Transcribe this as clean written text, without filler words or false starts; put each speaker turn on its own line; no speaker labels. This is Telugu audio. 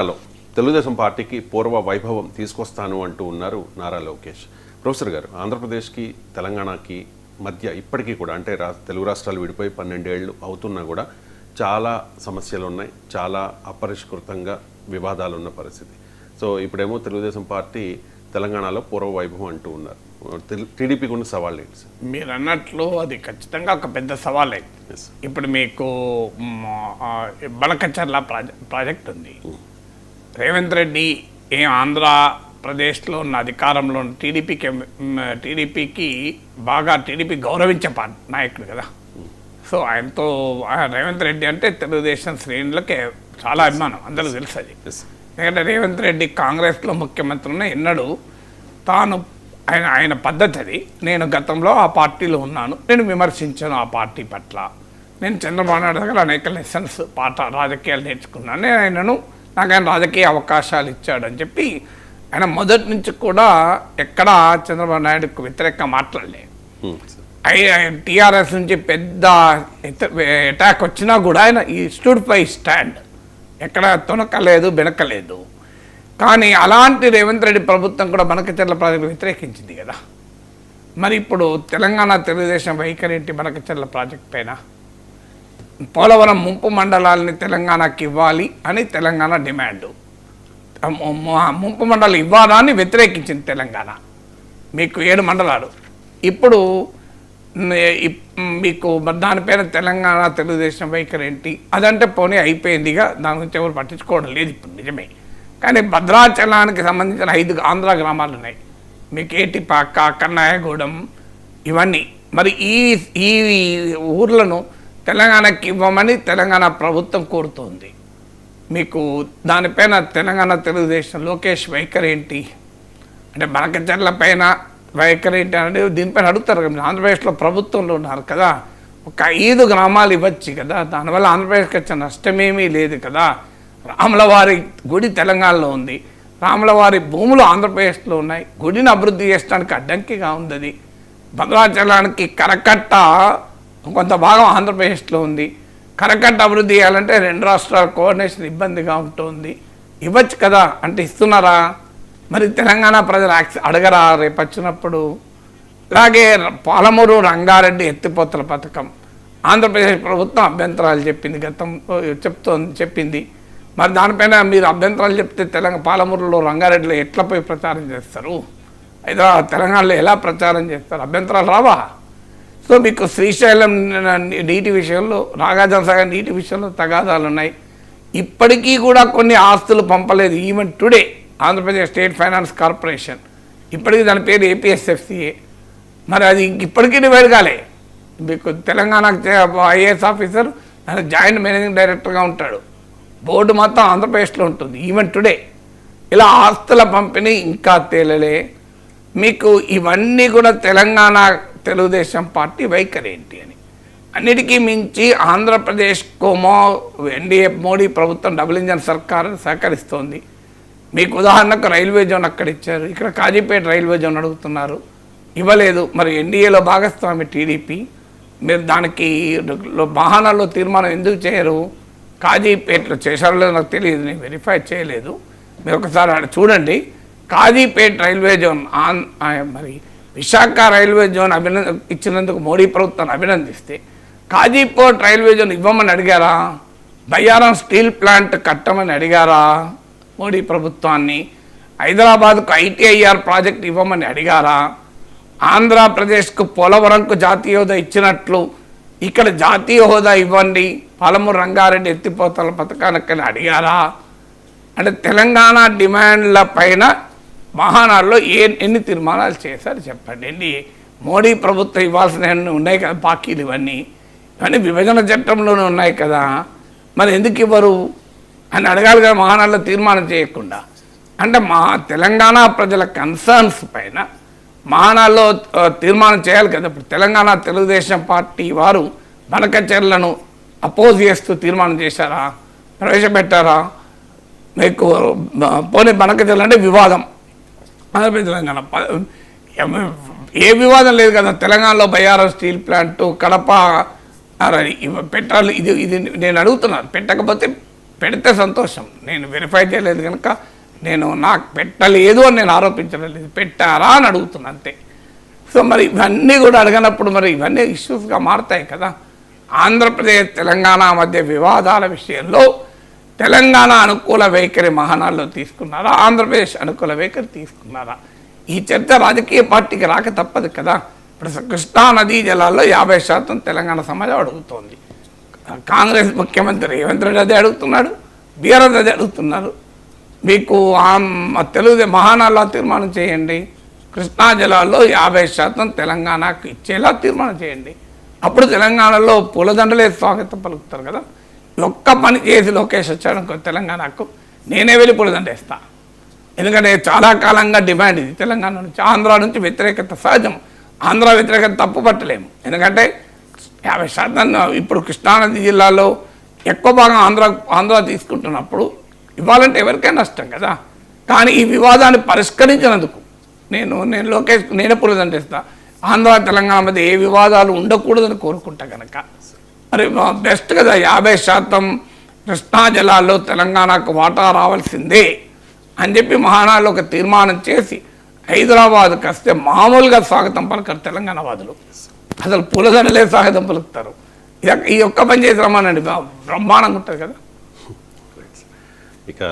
హలో, తెలుగుదేశం పార్టీకి పూర్వ వైభవం తీసుకొస్తాను అంటూ ఉన్నారు నారా లోకేష్. ప్రొఫెసర్ గారు, ఆంధ్రప్రదేశ్కి తెలంగాణకి మధ్య ఇప్పటికీ కూడా అంటే తెలుగు రాష్ట్రాలు విడిపోయి 12 ఏళ్ళు అవుతున్నా కూడా చాలా సమస్యలు ఉన్నాయి, చాలా అపరిష్కృతంగా వివాదాలు ఉన్న పరిస్థితి. సో ఇప్పుడేమో తెలుగుదేశం పార్టీ తెలంగాణలో పూర్వ వైభవం అంటూ ఉన్నారు. టీడీపీకి ఉన్న సవాళ్ళు ఏంటి సార్?
మీరు అన్నట్లు అది ఖచ్చితంగా ఒక పెద్ద సవాలే. ఇప్పుడు మీకు బనకచర్ల ప్రాజెక్ట్ ఉంది. రేవంత్ రెడ్డి ఆంధ్రప్రదేశ్లో ఉన్న అధికారంలో ఉన్న టీడీపీకి బాగా గౌరవించే నాయకుడు కదా. సో ఆయనతో రేవంత్ రెడ్డి అంటే తెలుగుదేశం శ్రేణులకే చాలా అభిమానం, అందరూ తెలుసు అది. ఎందుకంటే రేవంత్ రెడ్డి కాంగ్రెస్లో ముఖ్యమంత్రి ఉన్న ఎన్నడూ తాను ఆయన పద్ధతి అది. నేను గతంలో ఆ పార్టీలో ఉన్నాను, నేను విమర్శించాను ఆ పార్టీ పట్ల, నేను చంద్రబాబు నాయుడు దగ్గర అనేక లెసన్స్ రాజకీయాలు నేర్చుకున్నాను, నాకు ఆయన రాజకీయ అవకాశాలు ఇచ్చాడని చెప్పి ఆయన మొదటి నుంచి కూడా ఎక్కడా చంద్రబాబు నాయుడుకు వ్యతిరేకంగా మాట్లాడలేదు. టీఆర్ఎస్ నుంచి పెద్ద అటాక్ వచ్చినా కూడా ఆయన ఈ స్టూడ్ బై స్టాండ్, ఎక్కడ తొనకలేదు బెనకలేదు. కానీ అలాంటి రేవంత్ రెడ్డి ప్రభుత్వం కూడా బనకచర్ల ప్రాజెక్టు వ్యతిరేకించింది కదా. మరి ఇప్పుడు తెలంగాణ తెలుగుదేశం వైఖరి ఏంటి బనకచర్ల ప్రాజెక్ట్ పైన? పోలవరం ముంపు మండలాలని తెలంగాణకి ఇవ్వాలి అని తెలంగాణ డిమాండు. ముంపు మండలం ఇవ్వాలని వ్యతిరేకించింది తెలంగాణ. మీకు 7 మండలాలు. ఇప్పుడు మీకు దానిపైన తెలంగాణ తెలుగుదేశం వైఖరి ఏంటి? అదంటే పోనీ అయిపోయిందిగా, దాని గురించి ఎవరు పట్టించుకోవడం లేదు ఇప్పుడు, నిజమే. కానీ భద్రాచలానికి సంబంధించిన 5 ఆంధ్ర గ్రామాలు ఉన్నాయి. మీకు ఏటిపాక, కన్నాయగూడెం ఇవన్నీ. మరి ఈ ఊర్లను తెలంగాణకి ఇవ్వమని తెలంగాణ ప్రభుత్వం కోరుతోంది. మీకు దానిపైన తెలంగాణ తెలుగుదేశం లోకేష్ వైఖరి ఏంటి అంటే బనకచర్ల పైన వైఖరి ఏంటి అంటే దీనిపైన అడుగుతారు కదా. ఆంధ్రప్రదేశ్లో ప్రభుత్వంలో ఉన్నారు కదా, ఒక 5 గ్రామాలు ఇవ్వచ్చు కదా, దానివల్ల ఆంధ్రప్రదేశ్కి వచ్చే నష్టమేమీ లేదు కదా. రాములవారి గుడి తెలంగాణలో ఉంది, రాములవారి భూములు ఆంధ్రప్రదేశ్లో ఉన్నాయి, గుడిని అభివృద్ధి చేయడానికి అడ్డంకిగా ఉంది అది. భద్రాచలానికి కరకట్ట కొంత భాగం ఆంధ్రప్రదేశ్లో ఉంది, కరకట్ట అభివృద్ధి చేయాలంటే 2 రాష్ట్రాల కోఆర్డినేషన్ ఇబ్బందిగా ఉంటుంది, ఇవ్వచ్చు కదా అంటే ఇస్తున్నారా? మరి తెలంగాణ ప్రజలు అడగరా రేపు వచ్చినప్పుడు? అలాగే పాలమూరు రంగారెడ్డి ఎత్తిపోతల పథకం ఆంధ్రప్రదేశ్ ప్రభుత్వం అభ్యంతరాలు చెప్పింది. మరి దానిపైన మీరు అభ్యంతరాలు చెప్తే పాలమూరులో రంగారెడ్డిలో ఎట్లా పోయి ప్రచారం చేస్తారు? హైదరాబాద్ తెలంగాణలో ఎలా ప్రచారం చేస్తారు? అభ్యంతరాలు రావా? సో మీకు శ్రీశైలం నీటి విషయంలో, నాగార్జున సాగర్ నీటి విషయంలో తగాదాలు ఉన్నాయి. ఇప్పటికీ కూడా కొన్ని ఆస్తులు పంపలేదు. Even today Andhra Pradesh state finance corporation, ఇప్పటికీ దాని పేరు ఏపీఎస్ఎఫ్సిఏ, మరి అది ఇప్పటికీ డివైడ్ కాలే. మీకు తెలంగాణకు ఐఏఎస్ ఆఫీసర్ జాయింట్ మేనేజింగ్ డైరెక్టర్గా ఉంటాడు, బోర్డు మొత్తం ఆంధ్రప్రదేశ్లో ఉంటుంది ఈవెన్ టుడే. ఇలా ఆస్తుల పంపిణీ ఇంకా తేలలే. మీకు ఇవన్నీ కూడా తెలంగాణ తెలుగుదేశం పార్టీ వైఖరి ఏంటి అని. అన్నిటికీ మించి ఆంధ్రప్రదేశ్కోమో ఎన్డీఏ మోడీ ప్రభుత్వం డబుల్ ఇంజన్ సర్కారు సహకరిస్తోంది. మీకు ఉదాహరణకు రైల్వే జోన్ అక్కడ ఇచ్చారు, ఇక్కడ కాజీపేట రైల్వే జోన్ అడుగుతున్నారు, ఇవ్వలేదు. మరి ఎన్డీఏలో భాగస్వామి టీడీపీ, మీరు దానికి వాహనాల్లో తీర్మానం ఎందుకు చేయరు? కాజీపేటలో చేశారో లేదో నాకు తెలియదు, నేను వెరిఫై చేయలేదు, మీరు ఒకసారి చూడండి. కాజీపేట రైల్వే జోన్ మరి విశాఖ రైల్వే జోన్ ఇచ్చినందుకు మోడీ ప్రభుత్వాన్ని అభినందిస్తే కాజీపేట రైల్వే జోన్ ఇవ్వమని అడిగారా? బయ్యారం స్టీల్ ప్లాంట్ కట్టమని అడిగారా మోడీ ప్రభుత్వాన్ని? హైదరాబాద్కు ఐటీఐఆర్ ప్రాజెక్ట్ ఇవ్వమని అడిగారా? ఆంధ్రప్రదేశ్కు పోలవరంకు జాతీయ హోదా ఇచ్చినట్లు ఇక్కడ జాతీయ హోదా ఇవ్వండి, పాలమూరు రంగారెడ్డి ఎత్తిపోతల పథకానికి అడిగారా? అంటే తెలంగాణ డిమాండ్ల పైన మహానాడులో ఎన్ని తీర్మానాలు చేశారు చెప్పండి. మోడీ ప్రభుత్వం ఇవ్వాల్సినవన్నీ ఉన్నాయి కదా, బాకీలు ఇవన్నీ విభజన చట్టంలోనే ఉన్నాయి కదా, మరి ఎందుకు ఇవ్వరు అని అడగాలి కదా మహానాడులో తీర్మానం చేయకుండా. అంటే తెలంగాణ ప్రజల కన్సర్న్స్ పైన మహానాడులో తీర్మానం చేయాలి కదా. ఇప్పుడు తెలంగాణ తెలుగుదేశం పార్టీ వారు బనకచర్లను అపోజ్ చేస్తూ తీర్మానం చేశారా, ప్రవేశపెట్టారా? మీకు పోనీ బనకచర్ల అంటే వివాదం, తెలంగాణ ఏ వివాదం లేదు కదా. తెలంగాణలో బయ్యారం స్టీల్ ప్లాంటు, కడప పెట్టాలి, ఇది నేను అడుగుతున్నాను. పెట్టకపోతే పెడితే సంతోషం. నేను వెరిఫై చేయలేదు కనుక నేను నాకు పెట్టలేదు అని నేను ఆరోపించలేదు, పెట్టారా అని అడుగుతున్నా అంతే. సో మరి ఇవన్నీ కూడా అడగనప్పుడు మరి ఇవన్నీ ఇష్యూస్గా మారుతాయి కదా. ఆంధ్రప్రదేశ్ తెలంగాణ మధ్య వివాదాల విషయంలో తెలంగాణ అనుకూల వైఖరి మహానాడులో తీసుకున్నారా, ఆంధ్రప్రదేశ్ అనుకూల వైఖరి తీసుకున్నారా? ఈ చర్చ రాజకీయ పార్టీకి రాక తప్పదు కదా. ఇప్పుడు కృష్ణా నదీ జలాల్లో 50% తెలంగాణ సమాజం అడుగుతోంది. కాంగ్రెస్ ముఖ్యమంత్రి రేవంత్ రెడ్డి అదే అడుగుతున్నాడు, బీఆర్ఎస్ అదే అడుగుతున్నారు. మీకు తెలుగు మహానాడులో తీర్మానం చేయండి, కృష్ణా జలాల్లో 50% తెలంగాణకు ఇచ్చేలా తీర్మానం చేయండి. అప్పుడు తెలంగాణలో పూలదండలే స్వాగతం పలుకుతారు కదా. ఒక్క పని చేసి లోకేష్ వచ్చాడు తెలంగాణకు, నేనే వెళ్ళి పూలదండ వేస్తా. ఎందుకంటే చాలా కాలంగా డిమాండ్ ఇది తెలంగాణ నుంచి. ఆంధ్ర నుంచి వ్యతిరేకత సహజం, ఆంధ్ర వ్యతిరేకత తప్పు పట్టలేము. ఎందుకంటే 50% ఇప్పుడు కృష్ణానది జిల్లాలో ఎక్కువ భాగం ఆంధ్ర తీసుకుంటున్నప్పుడు ఇవ్వాలంటే ఎవరికైనా నష్టం కదా. కానీ ఈ వివాదాన్ని పరిష్కరించినందుకు నేను లోకేష్ నేనే పూలదండ వేస్తా. ఆంధ్ర తెలంగాణ మధ్య ఏ వివాదాలు ఉండకూడదని కోరుకుంటా కనుక మరి బెస్ట్ కదా. 50% కృష్ణా జలాల్లో తెలంగాణకు వాటా రావాల్సిందే అని చెప్పి మహానాడులో ఒక తీర్మానం చేసి హైదరాబాద్కి వస్తే మామూలుగా స్వాగతం పలకరు తెలంగాణ వాదులు, అసలు పూలదండలే స్వాగతం పలుకుతారు. ఈ ఒక్క పని చేసి రమ్మనండి, బ్రహ్మాండంగా ఉంటుంది కదా.
ఇక